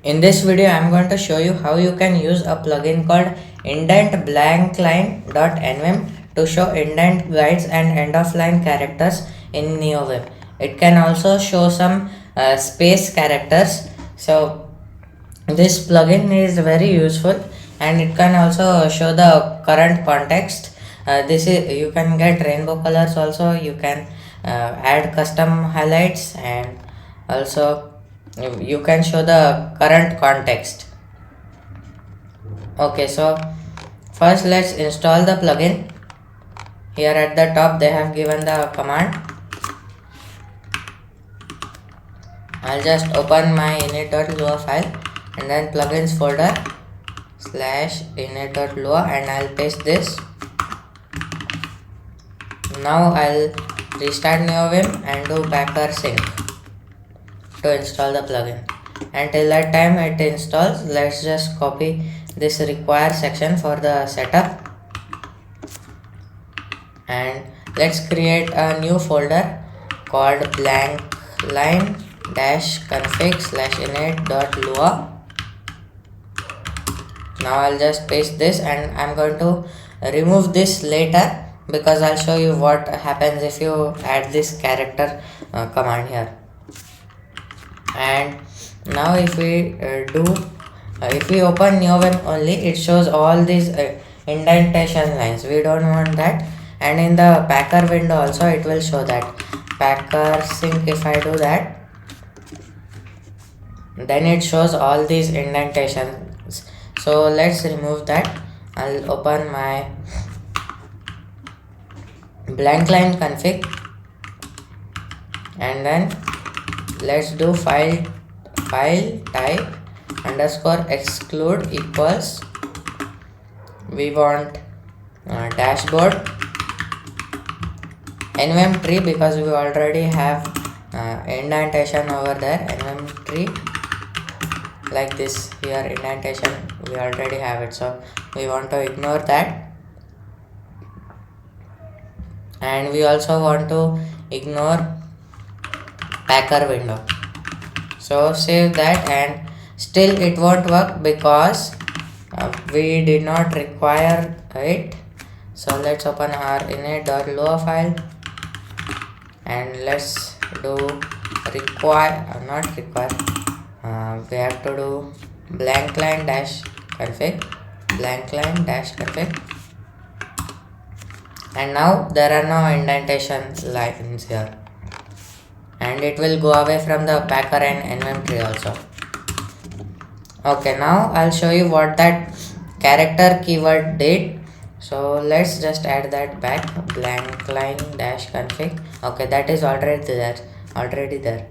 In this video, I am going to show you how you can use a plugin called indentblankline.nvim to show indent guides and end of line characters in NeoVim. It can also show some space characters. So this plugin is very useful and it can also show the current context. This is you can get rainbow colors also. You can add custom highlights and also you can show the current context. Okay, so first let's install the plugin. Here at the top they have given the command. I'll just open my init.lua file and then plugins folder /init.lua and I'll paste this. Now I'll restart NeoVim and do packer sync to install the plugin. Until that time it installs, let's just copy this require section for the setup and let's create a new folder called blankline-config/init.lua. Now I'll just paste this and I'm going to remove this later because I'll show you what happens if you add this character command here. And now if we if we open NeoVim only, it shows all these indentation lines. We don't want that. And in the packer window also it will show that packer sync. If I do that, then it shows all these indentations. So let's remove that. I'll open my blank line config and then let's do file type underscore exclude equals, we want dashboard nvim tree because we already have indentation over there. Nvim tree like this, here indentation we already have it, so we want to ignore that. And we also want to ignore packer window. So save that, and still it won't work because we did not require it. So let's open our init.lua file and let's do require, not require, we have to do blankline-config and now there are no indentation lines here and it will go away from the packer and nvim tree also. Okay, now I'll show you what that character keyword did. So let's just add that back, blankline-config. Okay, that is already there.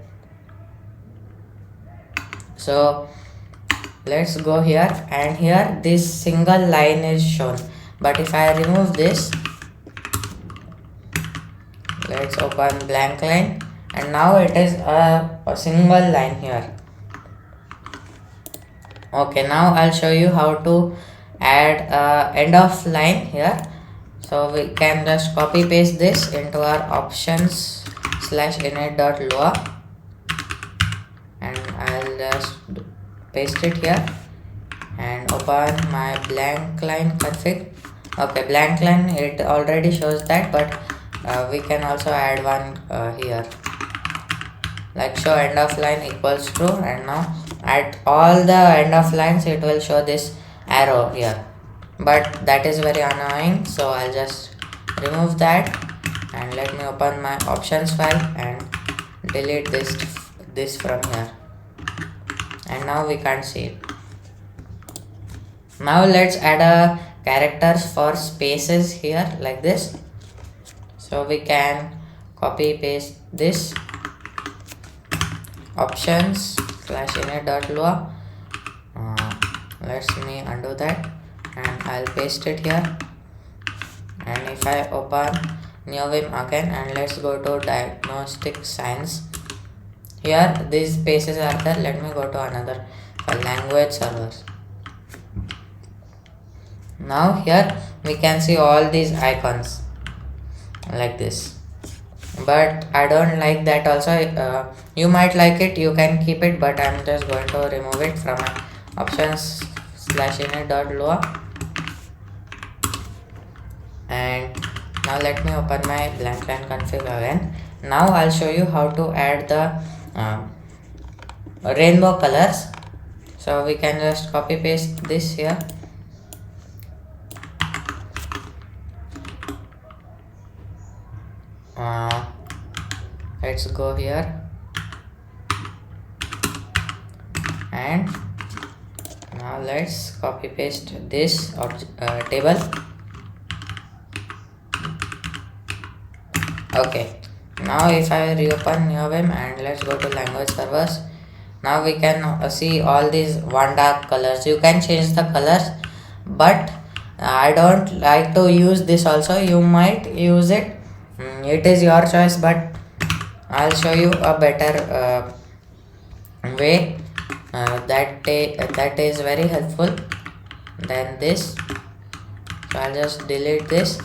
So let's go here, and here this single line is shown, but if I remove this, let's open blank line and now it is a single line here. Okay, now I'll show you how to add end of line here. So we can just copy paste this into our options/init.lua and I'll just paste it here and open my blank line config. Okay, blank line, it already shows that, but we can also add one here, like show end of line equals true, and now at all the end of lines it will show this arrow here, but that is very annoying, so I'll just remove that and let me open my options file and delete this from here, and now we can't see it. Now let's add a characters for spaces here like this. So we can copy paste this options/init.lua. Let's me undo that and I'll paste it here. And if I open NeoVim again and let's go to diagnostic science, here these spaces are there. Let me go to another language servers. Now here we can see all these icons like this. but I don't like that also. You might like it, you can keep it, but I'm just going to remove it from my options /init.lua. And now let me open my blank line config again. Now I'll show you how to add the rainbow colors. So we can just copy paste this here. Let's go here, and now let's copy paste this table. Okay, now if I reopen NeoVim and let's go to language servers, now we can see all these one dark colors. You can change the colors, but I don't like to use this also. You might use it, it is your choice, but I'll show you a better way that is very helpful than this. So I'll just delete this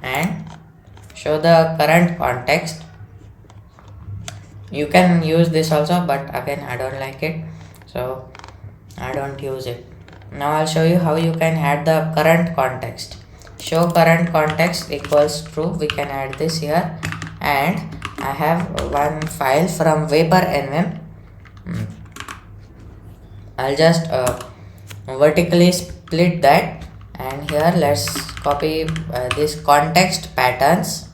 and show the current context. You can use this also, but again I don't like it, so I don't use it. Now I'll show you how you can add the current context. Show current context equals true. We can add this here, and I have one file from Vapor NVim. I'll just vertically split that, and here let's copy this context patterns,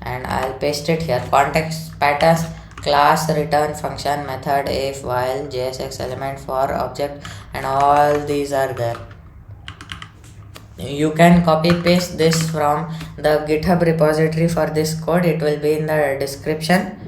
and I'll paste it here. Context patterns, class, return, function, method, if, while, JSX element, for, object, and all these are there. You can copy paste this from the GitHub repository for this code. It will be in the description.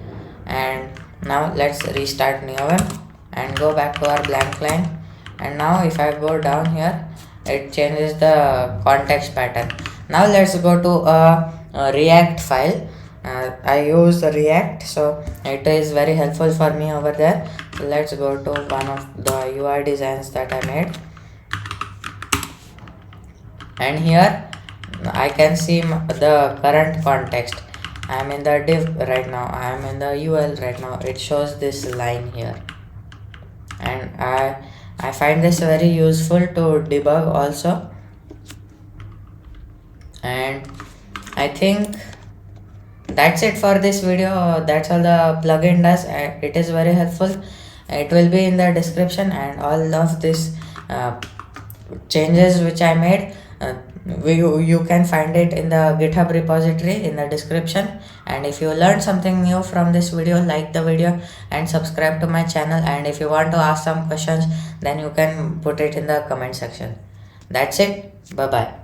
And now let's restart NeoVim and go back to our blank line. And now if I go down here, it changes the context pattern. Now let's go to a React file. I use React, so it is very helpful for me over there. So let's go to one of the UI designs that I made, and here I can see the current context. I am in the div right now, I am in the UL right now. It shows this line here, and I find this very useful to debug also. And I think that's it for this video. That's all the plugin does. It is very helpful. It will be in the description, and all of this changes which I made, you can find it in the GitHub repository in the description. And if you learned something new from this video, like the video and subscribe to my channel. And if you want to ask some questions, then you can put it in the comment section. That's it. Bye bye.